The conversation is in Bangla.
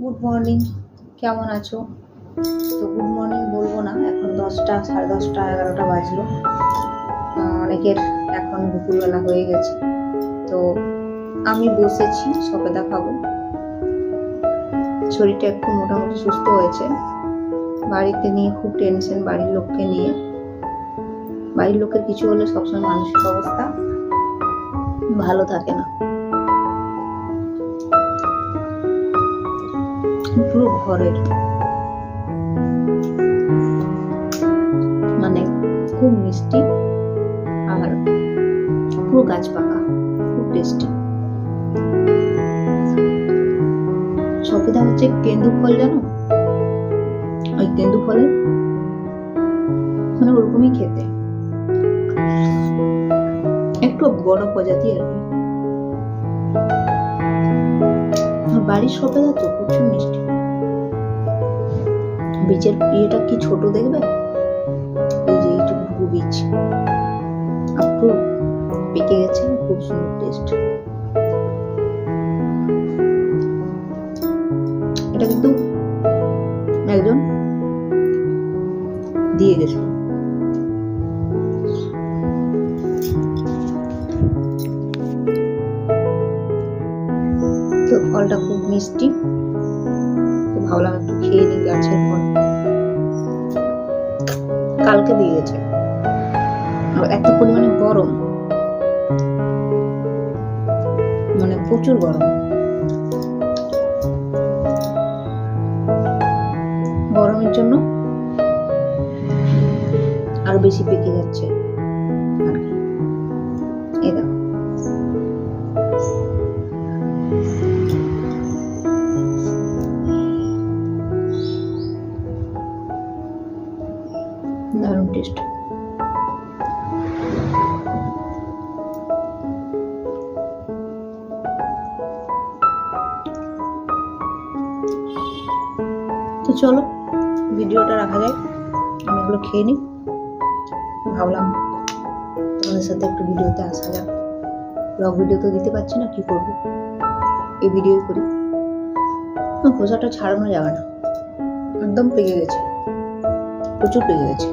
গুড মর্নিং, কেমন আছো? তো গুড মর্নিং বলবো না, এখন 10টা, 10:30, 11টা বাজলো। অনেকের এখন দুপুরবেলা হয়ে গেছে। তো আমি বসেছি, সবেদা খাবো। শরীরটা একটু মোটামুটি সুস্থ হয়েছে। বাড়িতে নিয়ে খুব টেনশন, বাড়ির লোককে নিয়ে। বাড়ির লোকের কিছু হলে সবসময় মানসিক অবস্থা ভালো থাকে না। পুরো ঘরের মানে খুব মিষ্টি আর পুরো গাছ পাকা, খুব টেস্টি। সবেদা হচ্ছে কেন্দু ফল, জানো? ওই কেন্দু ফলে মানে ওরকমই খেতে, একটু বড় প্রজাতি আর কি। বাড়ির সবেদা তো প্রচুর মিষ্টি। বীজের ইয়েটা কি ছোট দেখবে, এই যে এইটুকু বীজ একটু পেকে গেছে, খুব সুন্দর টেস্ট। এটা কিন্তু একজন দিয়ে গেছিল। তো ফলটা খুব মিষ্টি, তো ভাবলাম একটু খেয়ে নিই গাছের ফল। কালকে দিয়ে গেছে, এত পরিমাণে গরম, মানে প্রচুর গরম। গরমের জন্য আরো বেশি পেকে যাচ্ছে আর কি। এই দেখো, দারুণ টেস্ট। তো চলো ভিডিওটা রাখা যায়, আমি এগুলো খেয়ে নিই। ভাবলাম তোমাদের সাথে একটু ভিডিওতে আসা যাক। ব্লগ ভিডিও তো দিতে পারছি না, কি করবো, এই ভিডিওই করি। খোসাটা ছাড়ানো যাবে না, একদম পেকে গেছে, প্রচুর পেকে গেছে।